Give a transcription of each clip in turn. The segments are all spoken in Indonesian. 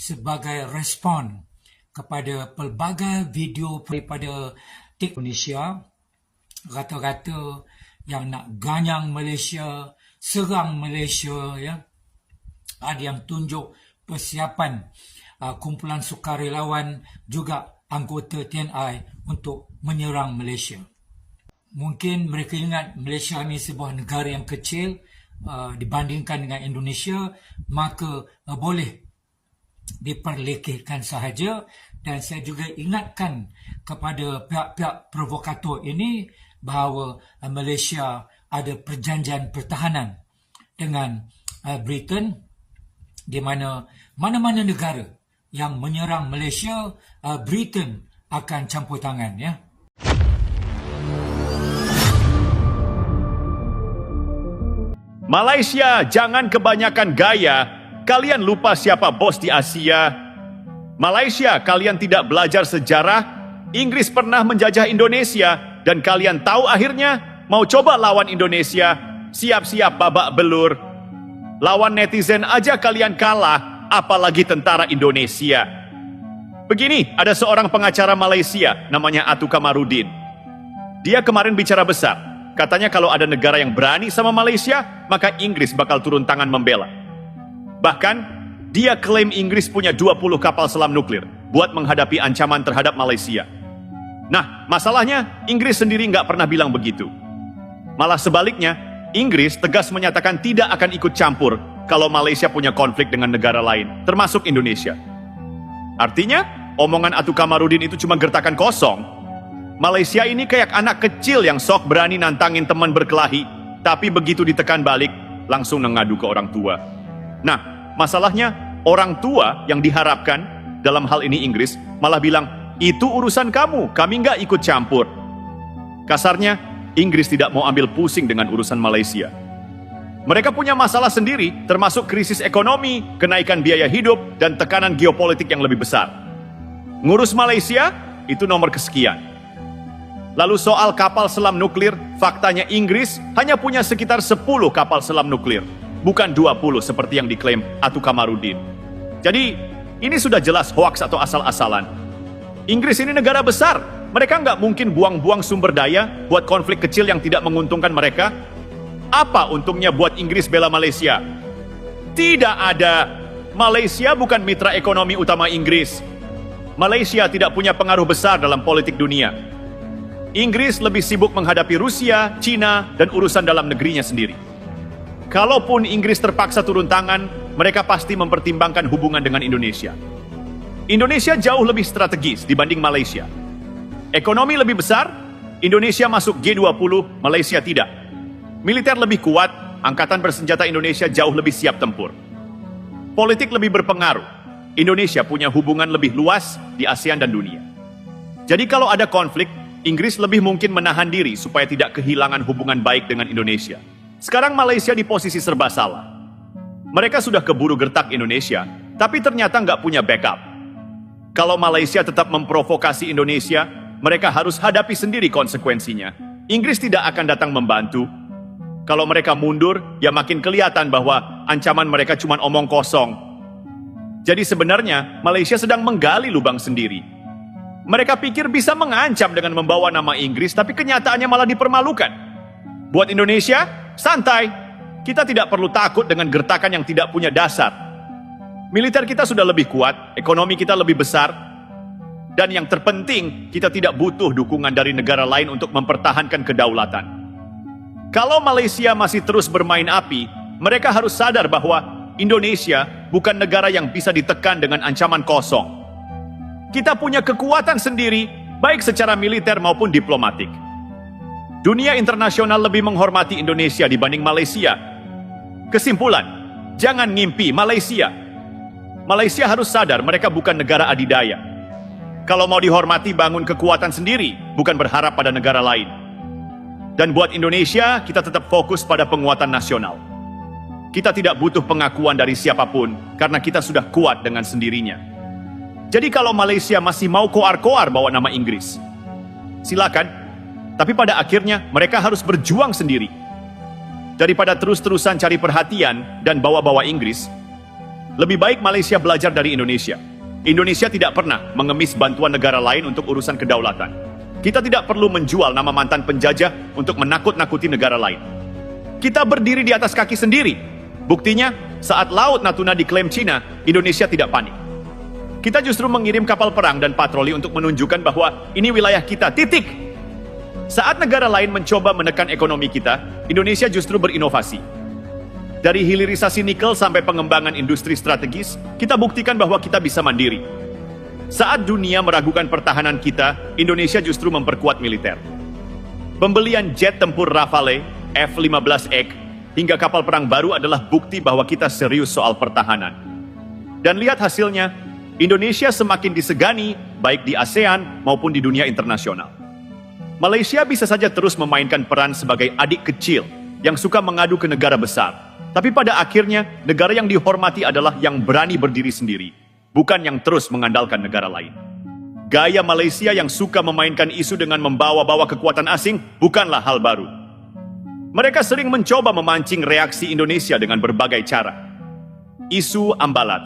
sebagai respon kepada pelbagai video daripada Indonesia, rata-rata yang nak ganyang Malaysia, serang Malaysia, ya. Ada yang tunjuk persiapan kumpulan sukarelawan juga anggota TNI untuk menyerang Malaysia. Mungkin mereka ingat Malaysia ni sebuah negara yang kecil dibandingkan dengan Indonesia, maka boleh diperlekehkan sahaja. Dan saya juga ingatkan kepada pihak-pihak provokator ini bahawa Malaysia ada perjanjian pertahanan dengan Britain, di mana mana-mana negara yang menyerang Malaysia, Britain akan campur tangan, ya. Malaysia, jangan kebanyakan gaya. Kalian lupa siapa bos di Asia. Malaysia, kalian tidak belajar sejarah. Inggris pernah menjajah Indonesia dan kalian tahu akhirnya mau coba lawan Indonesia. Siap-siap babak belur. Lawan netizen aja kalian kalah, apalagi tentara Indonesia. Begini, ada seorang pengacara Malaysia namanya Atu Kamarudin. Dia kemarin bicara besar. Katanya kalau ada negara yang berani sama Malaysia, maka Inggris bakal turun tangan membela. Bahkan, dia klaim Inggris punya 20 kapal selam nuklir buat menghadapi ancaman terhadap Malaysia. Nah, masalahnya Inggris sendiri nggak pernah bilang begitu. Malah sebaliknya, Inggris tegas menyatakan tidak akan ikut campur kalau Malaysia punya konflik dengan negara lain, termasuk Indonesia. Artinya, omongan Atu Kamarudin itu cuma gertakan kosong. Malaysia ini kayak anak kecil yang sok berani nantangin teman berkelahi, tapi begitu ditekan balik, langsung ngadu ke orang tua. Nah, masalahnya, orang tua yang diharapkan, dalam hal ini Inggris, malah bilang, itu urusan kamu, kami nggak ikut campur. Kasarnya, Inggris tidak mau ambil pusing dengan urusan Malaysia. Mereka punya masalah sendiri, termasuk krisis ekonomi, kenaikan biaya hidup, dan tekanan geopolitik yang lebih besar. Ngurus Malaysia, itu nomor kesekian. Lalu soal kapal selam nuklir, faktanya Inggris hanya punya sekitar 10 kapal selam nuklir. Bukan 20 seperti yang diklaim Atu Kamarudin. Jadi, ini sudah jelas hoaks atau asal-asalan. Inggris ini negara besar. Mereka nggak mungkin buang-buang sumber daya buat konflik kecil yang tidak menguntungkan mereka. Apa untungnya buat Inggris bela Malaysia? Tidak ada. Malaysia bukan mitra ekonomi utama Inggris. Malaysia tidak punya pengaruh besar dalam politik dunia. Inggris lebih sibuk menghadapi Rusia, Cina, dan urusan dalam negerinya sendiri. Kalaupun Inggris terpaksa turun tangan, mereka pasti mempertimbangkan hubungan dengan Indonesia. Indonesia jauh lebih strategis dibanding Malaysia. Ekonomi lebih besar, Indonesia masuk G20, Malaysia tidak. Militer lebih kuat, angkatan bersenjata Indonesia jauh lebih siap tempur. Politik lebih berpengaruh, Indonesia punya hubungan lebih luas di ASEAN dan dunia. Jadi kalau ada konflik, Inggris lebih mungkin menahan diri supaya tidak kehilangan hubungan baik dengan Indonesia. Sekarang Malaysia di posisi serba salah. Mereka sudah keburu gertak Indonesia, tapi ternyata nggak punya backup. Kalau Malaysia tetap memprovokasi Indonesia, mereka harus hadapi sendiri konsekuensinya. Inggris tidak akan datang membantu. Kalau mereka mundur, ya makin kelihatan bahwa ancaman mereka cuma omong kosong. Jadi sebenarnya, Malaysia sedang menggali lubang sendiri. Mereka pikir bisa mengancam dengan membawa nama Inggris, tapi kenyataannya malah dipermalukan. Buat Indonesia, santai. Kita tidak perlu takut dengan gertakan yang tidak punya dasar. Militer kita sudah lebih kuat, ekonomi kita lebih besar, dan yang terpenting, kita tidak butuh dukungan dari negara lain untuk mempertahankan kedaulatan. Kalau Malaysia masih terus bermain api, mereka harus sadar bahwa Indonesia bukan negara yang bisa ditekan dengan ancaman kosong. Kita punya kekuatan sendiri, baik secara militer maupun diplomatik. Dunia internasional lebih menghormati Indonesia dibanding Malaysia. Kesimpulan, jangan ngimpi Malaysia. Malaysia harus sadar mereka bukan negara adidaya. Kalau mau dihormati, bangun kekuatan sendiri, bukan berharap pada negara lain. Dan buat Indonesia, kita tetap fokus pada penguatan nasional. Kita tidak butuh pengakuan dari siapapun, karena kita sudah kuat dengan sendirinya. Jadi kalau Malaysia masih mau koar-koar bawa nama Inggris, silakan. Tapi pada akhirnya mereka harus berjuang sendiri. Daripada terus-terusan cari perhatian dan bawa-bawa Inggris, Lebih baik Malaysia belajar dari Indonesia. Indonesia tidak pernah mengemis bantuan negara lain untuk urusan kedaulatan. Kita tidak perlu menjual nama mantan penjajah untuk menakut-nakuti negara lain. Kita berdiri di atas kaki sendiri. Buktinya, saat Laut Natuna diklaim Cina, Indonesia tidak panik. Kita justru mengirim kapal perang dan patroli untuk menunjukkan bahwa ini wilayah kita, titik. Saat negara lain mencoba menekan ekonomi kita, Indonesia justru berinovasi. Dari hilirisasi nikel sampai pengembangan industri strategis, kita buktikan bahwa kita bisa mandiri. Saat dunia meragukan pertahanan kita, Indonesia justru memperkuat militer. Pembelian jet tempur Rafale, F-15E, hingga kapal perang baru adalah bukti bahwa kita serius soal pertahanan. Dan lihat hasilnya, Indonesia semakin disegani, baik di ASEAN maupun di dunia internasional. Malaysia bisa saja terus memainkan peran sebagai adik kecil yang suka mengadu ke negara besar. Tapi pada akhirnya, negara yang dihormati adalah yang berani berdiri sendiri, bukan yang terus mengandalkan negara lain. Gaya Malaysia yang suka memainkan isu dengan membawa-bawa kekuatan asing bukanlah hal baru. Mereka sering mencoba memancing reaksi Indonesia dengan berbagai cara. Isu Ambalat.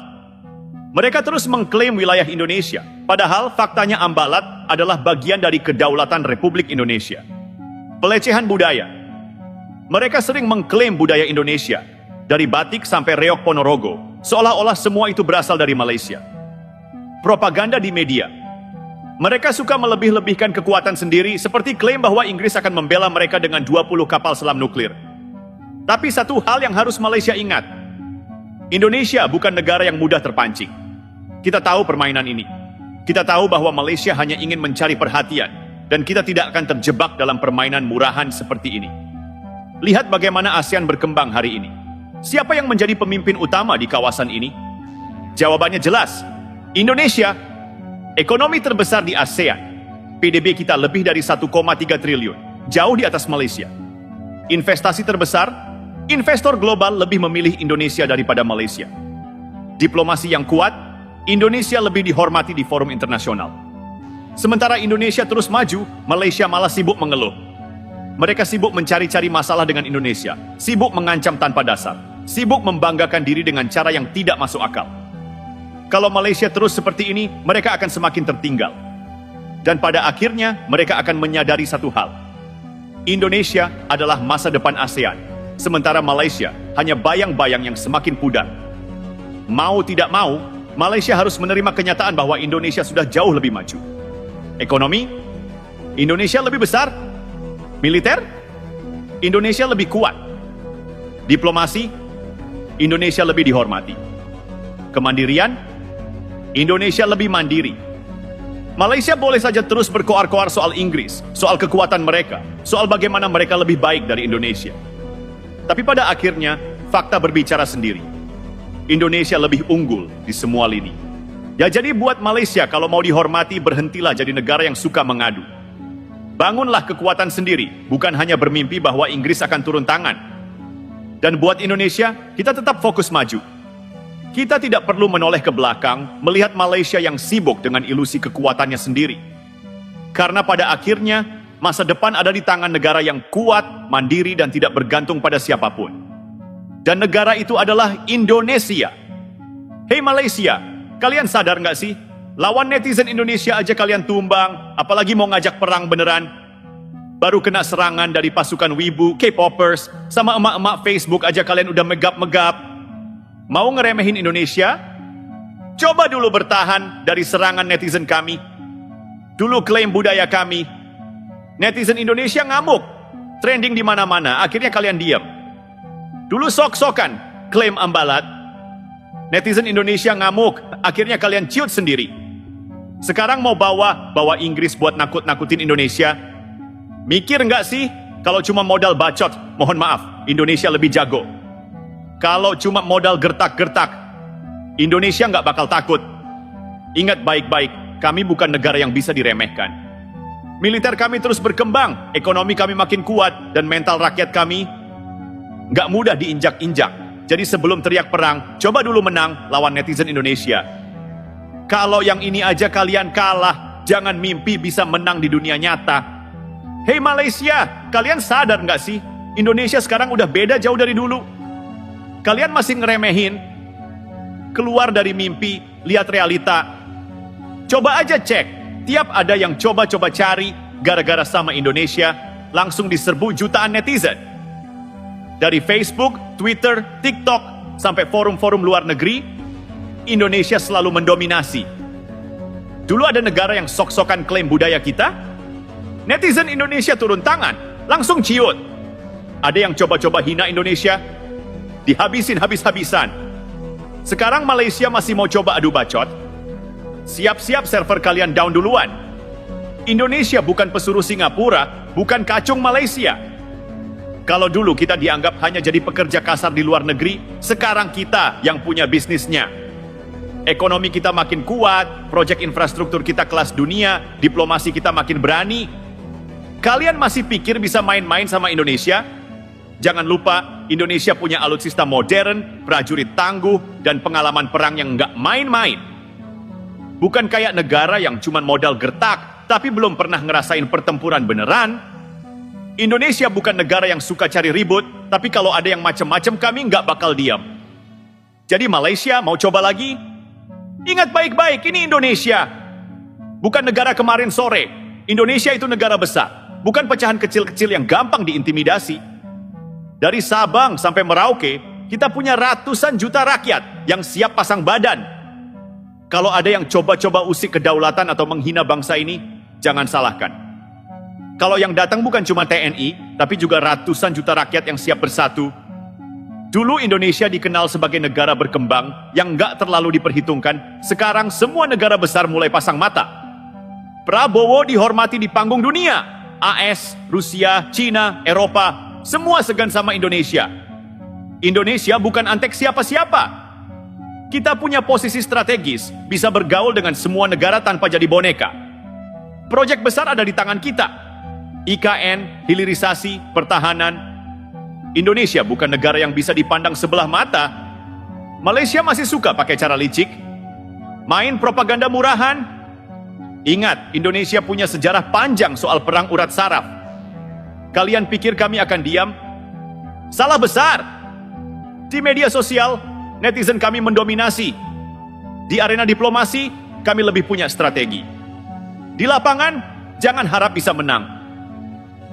Mereka terus mengklaim wilayah Indonesia, padahal faktanya Ambalat adalah bagian dari kedaulatan Republik Indonesia. Pelecehan budaya. Mereka sering mengklaim budaya Indonesia, dari batik sampai reok Ponorogo, seolah-olah semua itu berasal dari Malaysia. Propaganda di media. Mereka suka melebih-lebihkan kekuatan sendiri, seperti klaim bahwa Inggris akan membela mereka dengan 20 kapal selam nuklir. Tapi satu hal yang harus Malaysia ingat, Indonesia bukan negara yang mudah terpancing. Kita tahu permainan ini. Kita tahu bahwa Malaysia hanya ingin mencari perhatian, dan kita tidak akan terjebak dalam permainan murahan seperti ini. Lihat bagaimana ASEAN berkembang hari ini. Siapa yang menjadi pemimpin utama di kawasan ini? Jawabannya jelas, Indonesia. Ekonomi terbesar di ASEAN. PDB kita lebih dari 1,3 triliun, jauh di atas Malaysia. Investasi terbesar, investor global lebih memilih Indonesia daripada Malaysia. Diplomasi yang kuat, Indonesia lebih dihormati di forum internasional. Sementara Indonesia terus maju, Malaysia malah sibuk mengeluh. Mereka sibuk mencari-cari masalah dengan Indonesia, sibuk mengancam tanpa dasar, sibuk membanggakan diri dengan cara yang tidak masuk akal. Kalau Malaysia terus seperti ini, mereka akan semakin tertinggal. Dan pada akhirnya, mereka akan menyadari satu hal. Indonesia adalah masa depan ASEAN, sementara Malaysia hanya bayang-bayang yang semakin pudar. Mau tidak mau, Malaysia harus menerima kenyataan bahwa Indonesia sudah jauh lebih maju. Ekonomi, Indonesia lebih besar. Militer, Indonesia lebih kuat. Diplomasi, Indonesia lebih dihormati. Kemandirian, Indonesia lebih mandiri. Malaysia boleh saja terus berkoar-koar soal Inggris, soal kekuatan mereka, soal bagaimana mereka lebih baik dari Indonesia. Tapi pada akhirnya, fakta berbicara sendiri. Indonesia lebih unggul di semua lini. Ya jadi buat Malaysia kalau mau dihormati, berhentilah jadi negara yang suka mengadu. Bangunlah kekuatan sendiri, bukan hanya bermimpi bahwa Inggris akan turun tangan. Dan buat Indonesia, kita tetap fokus maju. Kita tidak perlu menoleh ke belakang, melihat Malaysia yang sibuk dengan ilusi kekuatannya sendiri. Karena pada akhirnya, masa depan ada di tangan negara yang kuat, mandiri, dan tidak bergantung pada siapapun. Dan negara itu adalah Indonesia. Hei Malaysia, kalian sadar nggak sih? Lawan netizen Indonesia aja kalian tumbang, apalagi mau ngajak perang beneran. Baru kena serangan dari pasukan wibu, K-popers, sama emak-emak Facebook aja kalian udah megap-megap. Mau ngeremehin Indonesia? Coba dulu bertahan dari serangan netizen kami. Dulu klaim budaya kami. Netizen Indonesia ngamuk, trending di mana-mana, akhirnya kalian diam. Dulu sok-sokan, klaim Ambalat. Netizen Indonesia ngamuk, akhirnya kalian ciut sendiri. Sekarang mau bawa Inggris buat nakut-nakutin Indonesia. Mikir nggak sih, kalau cuma modal bacot, mohon maaf, Indonesia lebih jago. Kalau cuma modal gertak-gertak, Indonesia nggak bakal takut. Ingat baik-baik, kami bukan negara yang bisa diremehkan. Militer kami terus berkembang, ekonomi kami makin kuat, dan mental rakyat kami nggak mudah diinjak-injak. Jadi sebelum teriak perang, coba dulu menang lawan netizen Indonesia. Kalau yang ini aja kalian kalah, jangan mimpi bisa menang di dunia nyata. Hei Malaysia, kalian sadar nggak sih? Indonesia sekarang udah beda jauh dari dulu. Kalian masih ngeremehin. keluar dari mimpi, lihat realita. Coba aja cek, tiap ada yang coba-coba cari gara-gara sama Indonesia, langsung diserbu jutaan netizen. Dari Facebook, Twitter, TikTok, sampai forum-forum luar negeri, Indonesia selalu mendominasi. Dulu ada negara yang sok-sokan klaim budaya kita, netizen Indonesia turun tangan, langsung ciut. Ada yang coba-coba hina Indonesia, dihabisin habis-habisan. Sekarang Malaysia masih mau coba adu bacot. Siap-siap server kalian down duluan. Indonesia bukan pesuruh Singapura, bukan kacung Malaysia. Kalau dulu kita dianggap hanya jadi pekerja kasar di luar negeri, sekarang kita yang punya bisnisnya. Ekonomi kita makin kuat, proyek infrastruktur kita kelas dunia, diplomasi kita makin berani. Kalian masih pikir bisa main-main sama Indonesia? Jangan lupa, Indonesia punya alutsista modern, prajurit tangguh, dan pengalaman perang yang nggak main-main. Bukan kayak negara yang cuma modal gertak, tapi belum pernah ngerasain pertempuran beneran. Indonesia bukan negara yang suka cari ribut, tapi kalau ada yang macam-macam kami nggak bakal diam. Jadi Malaysia mau coba lagi? Ingat baik-baik, ini Indonesia. Bukan negara kemarin sore. Indonesia itu negara besar, bukan pecahan kecil-kecil yang gampang diintimidasi. Dari Sabang sampai Merauke, kita punya ratusan juta rakyat yang siap pasang badan. Kalau ada yang coba-coba usik kedaulatan atau menghina bangsa ini, jangan salahkan. Kalau yang datang bukan cuma TNI, tapi juga ratusan juta rakyat yang siap bersatu. Dulu Indonesia dikenal sebagai negara berkembang yang nggak terlalu diperhitungkan. Sekarang semua negara besar mulai pasang mata. Prabowo dihormati di panggung dunia. AS, Rusia, Cina, Eropa, semua segan sama Indonesia. Indonesia bukan antek siapa-siapa. Kita punya posisi strategis, bisa bergaul dengan semua negara tanpa jadi boneka. Proyek besar ada di tangan kita. IKN, hilirisasi, pertahanan. Indonesia bukan negara yang bisa dipandang sebelah mata. Malaysia masih suka pakai cara licik, main propaganda murahan. Ingat, Indonesia punya sejarah panjang soal perang urat saraf. Kalian pikir kami akan diam? Salah besar. Di media sosial, netizen kami mendominasi. Di arena diplomasi, kami lebih punya strategi. Di lapangan, jangan harap bisa menang.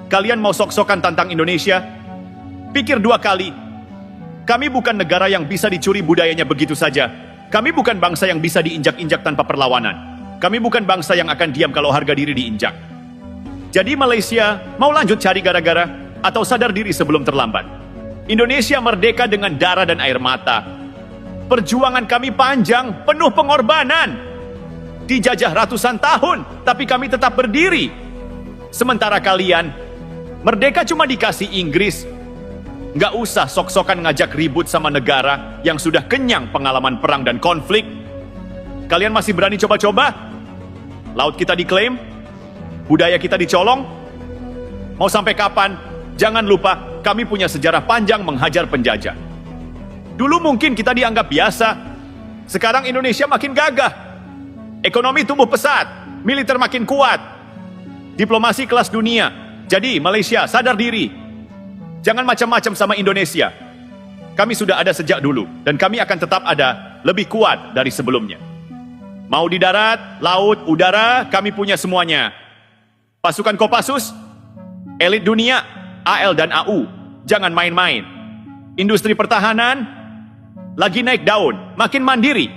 Kalian mau sok-sokan tantang Indonesia? Pikir dua kali. Kami bukan negara yang bisa dicuri budayanya begitu saja. Kami bukan bangsa yang bisa diinjak-injak tanpa perlawanan. Kami bukan bangsa yang akan diam kalau harga diri diinjak. Jadi Malaysia mau lanjut cari gara-gara atau sadar diri sebelum terlambat? Indonesia merdeka dengan darah dan air mata. Perjuangan kami panjang, penuh pengorbanan. Dijajah ratusan tahun, tapi kami tetap berdiri. Sementara kalian, merdeka cuma dikasih Inggris. Nggak usah sok-sokan ngajak ribut sama negara yang sudah kenyang pengalaman perang dan konflik. Kalian masih berani coba-coba? Laut kita diklaim? Budaya kita dicolong? Mau sampai kapan? Jangan lupa, kami punya sejarah panjang menghajar penjajah. Dulu mungkin kita dianggap biasa. Sekarang Indonesia makin gagah. Ekonomi tumbuh pesat, militer makin kuat. Diplomasi kelas dunia. Jadi Malaysia sadar diri. Jangan macam-macam sama Indonesia. Kami sudah ada sejak dulu, dan kami akan tetap ada, lebih kuat dari sebelumnya. Mau di darat, laut, udara, kami punya semuanya. Pasukan Kopassus, elit dunia, AL dan AU, jangan main-main. Industri pertahanan, lagi naik daun, makin mandiri.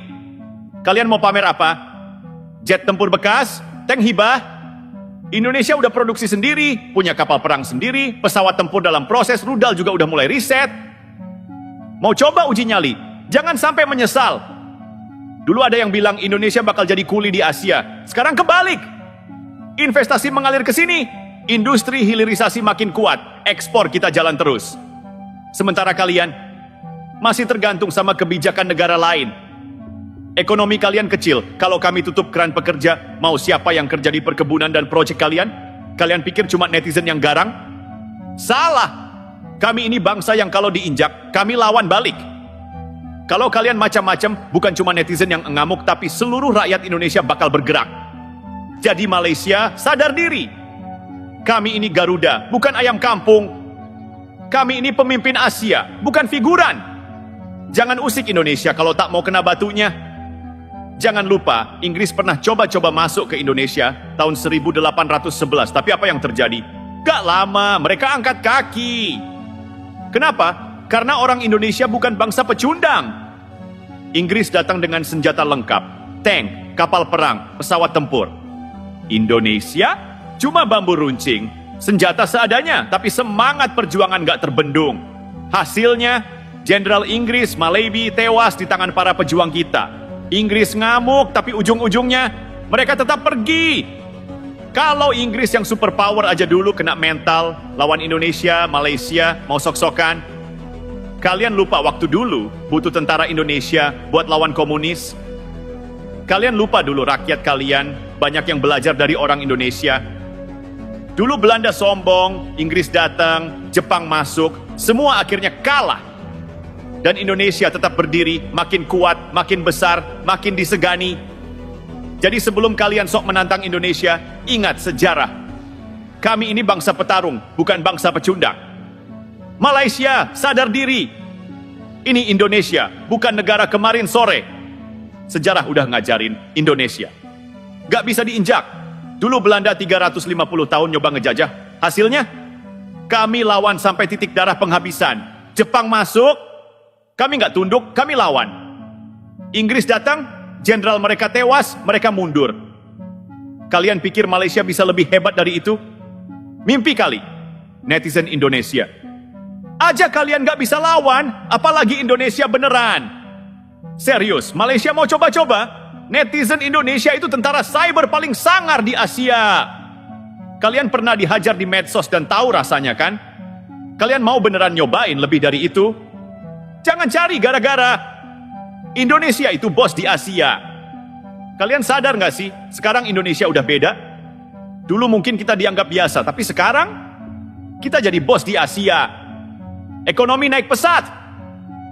Kalian mau pamer apa? Jet tempur bekas, tank hibah. Indonesia udah produksi sendiri, punya kapal perang sendiri, pesawat tempur dalam proses, rudal juga udah mulai riset. Mau coba uji nyali? Jangan sampai menyesal. Dulu ada yang bilang Indonesia bakal jadi kuli di Asia. Sekarang kebalik. Investasi mengalir ke sini, industri hilirisasi makin kuat, ekspor kita jalan terus. Sementara kalian masih tergantung sama kebijakan negara lain. Ekonomi kalian kecil, kalau kami tutup keran pekerja, mau siapa yang kerja di perkebunan dan proyek kalian? Kalian pikir cuma netizen yang garang? Salah! Kami ini bangsa yang kalau diinjak, kami lawan balik. Kalau kalian macam-macam, bukan cuma netizen yang ngamuk, tapi seluruh rakyat Indonesia bakal bergerak. Jadi Malaysia, sadar diri. Kami ini Garuda, bukan ayam kampung. Kami ini pemimpin Asia, bukan figuran. Jangan usik Indonesia kalau tak mau kena batunya. Jangan lupa, Inggris pernah coba-coba masuk ke Indonesia tahun 1811. Tapi apa yang terjadi? Gak lama, mereka angkat kaki. Kenapa? Karena orang Indonesia bukan bangsa pecundang. Inggris datang dengan senjata lengkap, tank, kapal perang, pesawat tempur. Indonesia cuma bambu runcing, senjata seadanya, tapi semangat perjuangan gak terbendung. Hasilnya, Jenderal Inggris Malaby tewas di tangan para pejuang kita. Inggris ngamuk, tapi ujung-ujungnya mereka tetap pergi. Kalau Inggris yang superpower aja dulu kena mental, lawan Indonesia, Malaysia, mau sok-sokan. Kalian lupa waktu dulu butuh tentara Indonesia buat lawan komunis. Kalian lupa dulu rakyat kalian banyak yang belajar dari orang Indonesia. Dulu Belanda sombong, Inggris datang, Jepang masuk, semua akhirnya kalah. Dan Indonesia tetap berdiri, makin kuat, makin besar, makin disegani. Jadi sebelum kalian sok menantang Indonesia, ingat sejarah. Kami ini bangsa petarung, bukan bangsa pecundang. Malaysia, sadar diri. Ini Indonesia, bukan negara kemarin sore. Sejarah udah ngajarin Indonesia. Gak bisa diinjak. Dulu Belanda 350 tahun nyoba ngejajah. Hasilnya, kami lawan sampai titik darah penghabisan. Jepang masuk, kami nggak tunduk, kami lawan. Inggris datang, jenderal mereka tewas, mereka mundur. Kalian pikir Malaysia bisa lebih hebat dari itu? Mimpi kali, netizen Indonesia. Aja kalian nggak bisa lawan, apalagi Indonesia beneran. Serius, Malaysia mau coba-coba? Netizen Indonesia itu tentara cyber paling sangar di Asia. Kalian pernah dihajar di medsos dan tahu rasanya kan? Kalian mau beneran nyobain lebih dari itu? Jangan cari gara-gara. Indonesia itu bos di Asia. Kalian sadar nggak sih? Sekarang Indonesia udah beda. Dulu mungkin kita dianggap biasa, tapi sekarang kita jadi bos di Asia. Ekonomi naik pesat.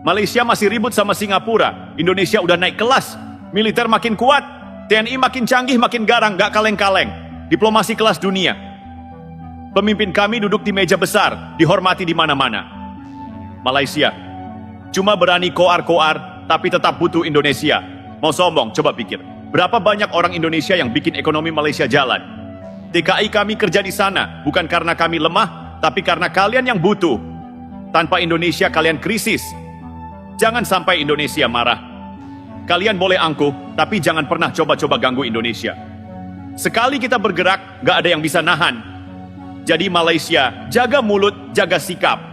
Malaysia masih ribut sama Singapura. Indonesia udah naik kelas. Militer makin kuat. TNI makin canggih, makin garang, gak kaleng-kaleng. Diplomasi kelas dunia. Pemimpin kami duduk di meja besar, dihormati di mana-mana. Malaysia cuma berani koar-koar, tapi tetap butuh Indonesia. Mau sombong, coba pikir. Berapa banyak orang Indonesia yang bikin ekonomi Malaysia jalan? TKI kami kerja di sana, bukan karena kami lemah, tapi karena kalian yang butuh. Tanpa Indonesia kalian krisis. Jangan sampai Indonesia marah. Kalian boleh angkuh, tapi jangan pernah coba-coba ganggu Indonesia. Sekali kita bergerak, gak ada yang bisa nahan. Jadi Malaysia, jaga mulut, jaga sikap.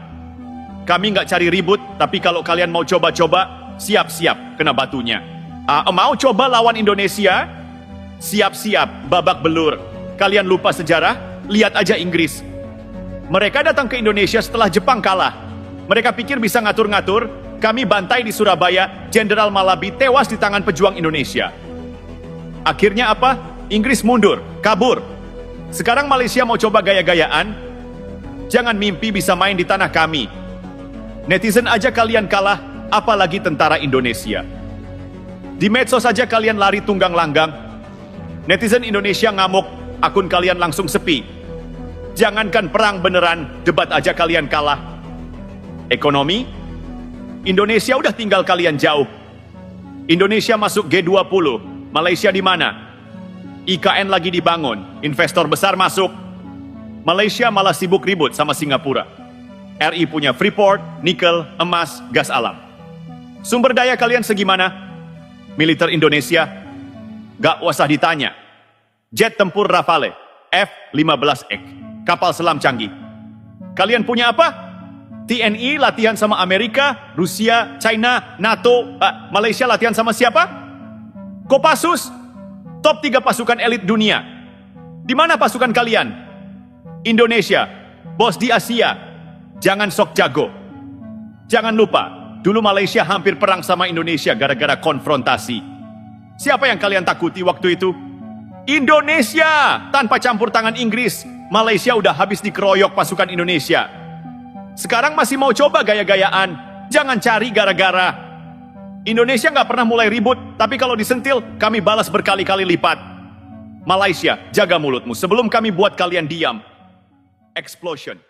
Kami nggak cari ribut, tapi kalau kalian mau coba-coba, siap-siap kena batunya. Mau coba lawan Indonesia? Siap-siap babak belur. Kalian lupa sejarah? Lihat aja Inggris. Mereka datang ke Indonesia setelah Jepang kalah. Mereka pikir bisa ngatur-ngatur. Kami bantai di Surabaya, Jenderal Malaby tewas di tangan pejuang Indonesia. Akhirnya apa? Inggris mundur, kabur. Sekarang Malaysia mau coba gaya-gayaan? Jangan mimpi bisa main di tanah kami. Netizen aja kalian kalah, apalagi tentara Indonesia. Di medsos saja kalian lari tunggang langgang. Netizen Indonesia ngamuk, akun kalian langsung sepi. Jangankan perang beneran, debat aja kalian kalah. Ekonomi? Indonesia udah tinggal kalian jauh. Indonesia masuk G20, Malaysia di mana? IKN lagi dibangun, investor besar masuk. Malaysia malah sibuk ribut sama Singapura. RI punya Freeport, nikel, emas, gas alam. Sumber daya kalian segimana? Militer Indonesia? Gak usah ditanya. Jet tempur Rafale, F-15X, kapal selam canggih. Kalian punya apa? TNI latihan sama Amerika, Rusia, China, NATO. Malaysia latihan sama siapa? Kopassus, top 3 pasukan elit dunia. Di mana pasukan kalian? Indonesia, bos di Asia. Jangan sok jago. Jangan lupa, dulu Malaysia hampir perang sama Indonesia gara-gara konfrontasi. Siapa yang kalian takuti waktu itu? Indonesia! Tanpa campur tangan Inggris, Malaysia udah habis dikeroyok pasukan Indonesia. Sekarang masih mau coba gaya-gayaan. Jangan cari gara-gara. Indonesia nggak pernah mulai ribut, tapi kalau disentil, kami balas berkali-kali lipat. Malaysia, jaga mulutmu sebelum kami buat kalian diam. Explosion.